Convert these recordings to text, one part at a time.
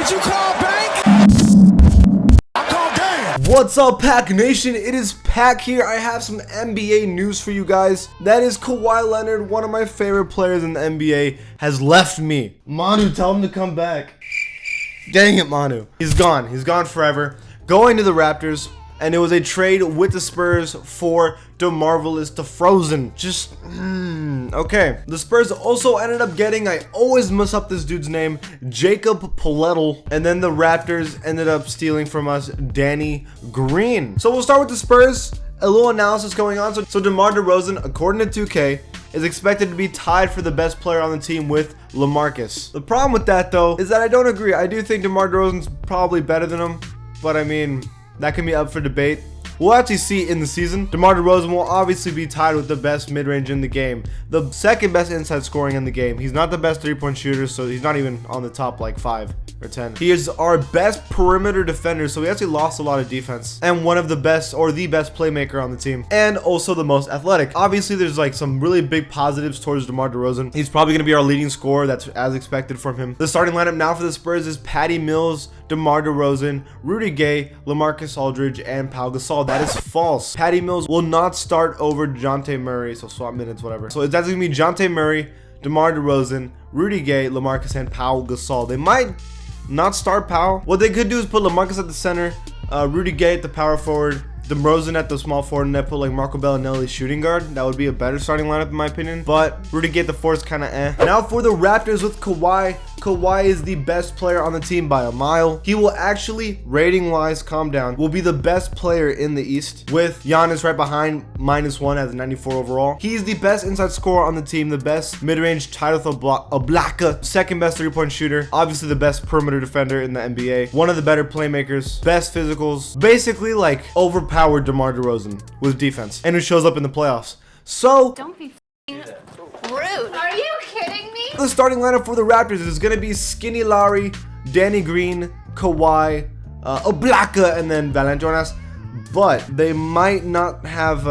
Did you call bank? I called game. What's up, Pack Nation? It is Pack here. I have some NBA news for you guys. That is Kawhi Leonard, one of my favorite players in the NBA, has left me. Manu, tell him to come back. Dang it, Manu. He's gone. He's gone forever. Going to the Raptors. And it was a trade with the Spurs for DeRozan. Okay. The Spurs also ended up getting, I always mess up this dude's name, Jacob Poeltl. And then the Raptors ended up stealing from us Danny Green. So we'll start with the Spurs. A little analysis going on. So DeMar DeRozan, according to 2K, is expected to be tied for the best player on the team with LaMarcus. The problem with that, though, is that I don't agree. I do think DeMar DeRozan's probably better than him. But I mean, that can be up for debate. We'll actually see in the season. DeMar DeRozan will obviously be tied with the best mid-range in the game. The second best inside scoring in the game. He's not the best three-point shooter, so he's not even on the top like 5 or 10. He is our best perimeter defender, so he actually lost a lot of defense. And one of the best, or the best playmaker on the team. And also the most athletic. Obviously, there's like some really big positives towards DeMar DeRozan. He's probably going to be our leading scorer. That's as expected from him. The starting lineup now for the Spurs is Patty Mills, DeMar DeRozan, Rudy Gay, LaMarcus Aldridge, and Pau Gasol. That is false. Patty Mills will not start over DeJounte Murray, so swap minutes, whatever. So that's going to be DeJounte Murray, DeMar DeRozan, Rudy Gay, LaMarcus, and Pau Gasol. They might not start Pau. What they could do is put LaMarcus at the center, Rudy Gay at the power forward, DeRozan at the small forward, and then put like Marco Bellinelli shooting guard. That would be a better starting lineup in my opinion. But Rudy Gay at the four is kind of eh. Now for the Raptors with Kawhi. Kawhi is the best player on the team by a mile. He will actually, rating-wise, calm down, will be the best player in the East, with Giannis right behind, -1 as a 94 overall. He's the best inside scorer on the team, the best mid-range title Oblaka, second best three-point shooter, obviously the best perimeter defender in the NBA, one of the better playmakers, best physicals, basically like overpowered DeMar DeRozan with defense, and who shows up in the playoffs. So don't be rude. Are you kidding me? The starting lineup for the Raptors is going to be Skinny Lowry, Danny Green, Kawhi, Oblaka, and then Valanciunas. But they might not have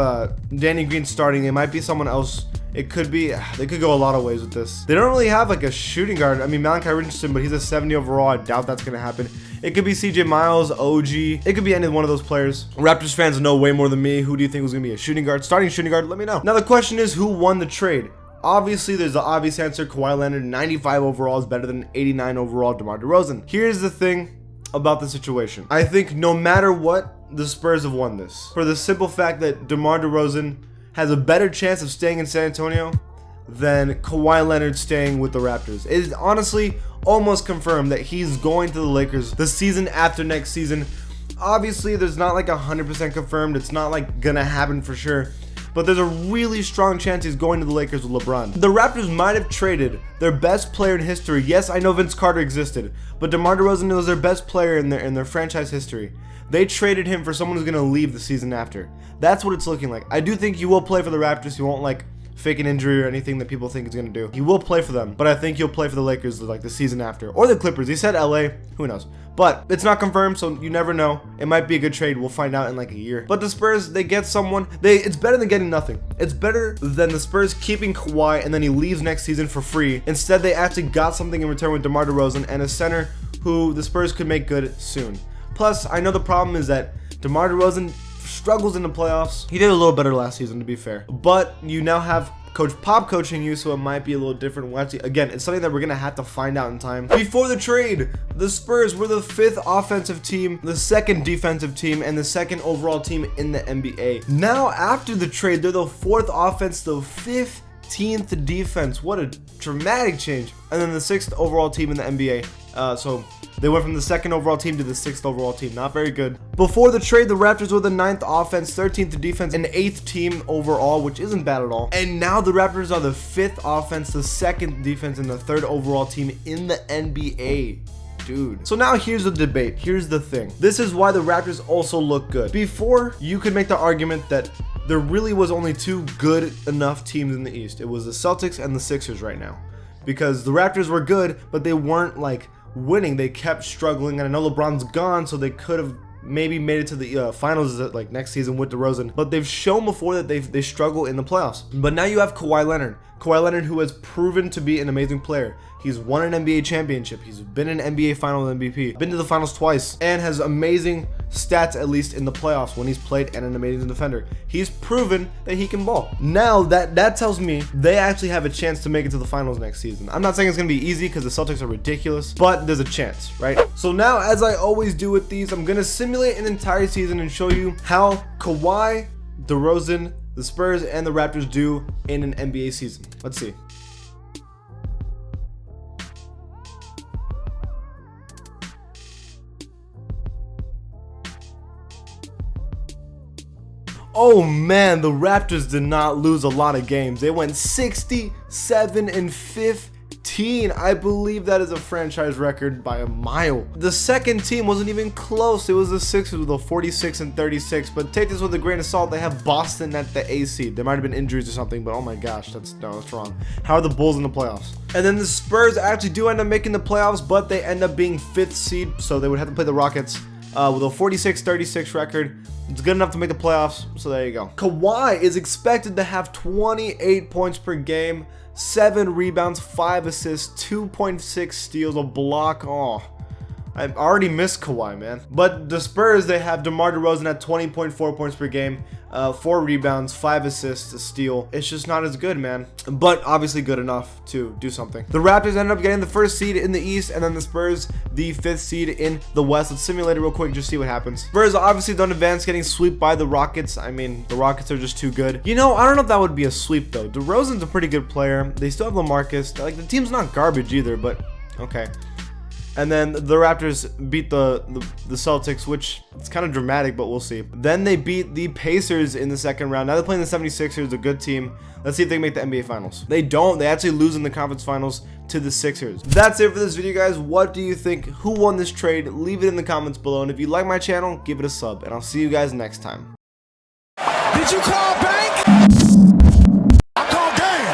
Danny Green starting. It might be someone else. It could be, they could go a lot of ways with this. They don't really have like a shooting guard. I mean, Malachi Richardson, but he's a 70 overall. I doubt that's going to happen. It could be CJ Miles, OG. It could be any one of those players. Raptors fans know way more than me. Who do you think was going to be a shooting guard? Starting shooting guard? Let me know. Now the question is, who won the trade? Obviously, there's the obvious answer. Kawhi Leonard, 95 overall is better than 89 overall DeMar DeRozan. Here's the thing about the situation. I think no matter what, the Spurs have won this. For the simple fact that DeMar DeRozan has a better chance of staying in San Antonio than Kawhi Leonard staying with the Raptors. It is honestly almost confirmed that he's going to the Lakers the season after next season. Obviously, there's not like 100% confirmed. It's not like gonna happen for sure. But there's a really strong chance he's going to the Lakers with LeBron. The Raptors might have traded their best player in history. Yes, I know Vince Carter existed, but DeMar DeRozan was their best player in their franchise history. They traded him for someone who's going to leave the season after. That's what it's looking like. I do think he will play for the Raptors. He won't like fake an injury or anything that people think he's going to do. He will play for them, but I think he'll play for the Lakers like the season after. Or the Clippers. He said LA. Who knows? But it's not confirmed, so you never know. It might be a good trade. We'll find out in like a year. But the Spurs, they get someone. It's better than getting nothing. It's better than the Spurs keeping Kawhi and then he leaves next season for free. Instead, they actually got something in return with DeMar DeRozan and a center who the Spurs could make good soon. Plus, I know the problem is that DeMar DeRozan struggles in the playoffs. He did a little better last season, to be fair. But you now have Coach Pop coaching you, so it might be a little different. Again, it's something that we're gonna have to find out in time. Before the trade, the Spurs were the 5th offensive team, the 2nd defensive team, and the 2nd overall team in the NBA. Now, after the trade, they're the 4th offense, the 15th defense. What a dramatic change. And then the 6th overall team in the NBA. So they went from the 2nd overall team to the 6th overall team. Not very good. Before the trade, the Raptors were the 9th offense, 13th defense, and 8th team overall, which isn't bad at all. And now the Raptors are the 5th offense, the 2nd defense, and the 3rd overall team in the NBA. Dude. So now here's the debate. Here's the thing. This is why the Raptors also look good. Before, you could make the argument that there really was only 2 good enough teams in the East. It was the Celtics and the Sixers right now. Because the Raptors were good, but they weren't like winning. They kept struggling, and I know LeBron's gone, so they could have maybe made it to the finals like next season with DeRozan, but they've shown before that they struggle in the playoffs. But now you have Kawhi Leonard. Kawhi Leonard, who has proven to be an amazing player. He's won an NBA championship. He's been an NBA Finals MVP, been to the finals twice, and has amazing stats, at least in the playoffs when he's played, and an amazing defender. He's proven that he can ball. Now that tells me they actually have a chance to make it to the finals next season. I'm not saying it's gonna be easy because the Celtics are ridiculous, but there's a chance, right? So now, as I always do with these, I'm gonna simulate an entire season and show you how Kawhi, DeRozan, the Spurs, and the Raptors do in an NBA season. Let's see. Oh man, the Raptors did not lose a lot of games. They went 67-15. I believe that is a franchise record by a mile. The second team wasn't even close. It was the Sixers with a 46-36. But take this with a grain of salt. They have Boston at the A seed. There might have been injuries or something, but oh my gosh, that's wrong. How are the Bulls in the playoffs? And then the Spurs actually do end up making the playoffs, but they end up being 5th seed, so they would have to play the Rockets with a 46-36 record. It's good enough to make the playoffs, so there you go. Kawhi is expected to have 28 points per game, 7 rebounds, 5 assists, 2.6 steals, a block. Oh, I already miss Kawhi, man. But the Spurs, they have DeMar DeRozan at 20.4 points per game, 4 rebounds, 5 assists, a steal. It's just not as good, man. But obviously good enough to do something. The Raptors ended up getting the 1st seed in the East, and then the Spurs, the 5th seed in the West. Let's simulate it real quick, just see what happens. Spurs obviously don't advance, getting swept by the Rockets. I mean, the Rockets are just too good. You know, I don't know if that would be a sweep, though. DeRozan's a pretty good player. They still have LaMarcus. Like, the team's not garbage either, but okay. And then the Raptors beat the Celtics, which it's kind of dramatic, but we'll see. Then they beat the Pacers in the second round. Now they're playing the 76ers, a good team. Let's see if they can make the NBA Finals. They don't. They actually lose in the conference finals to the Sixers. That's it for this video, guys. What do you think? Who won this trade? Leave it in the comments below. And if you like my channel, give it a sub. And I'll see you guys next time. Did you call back?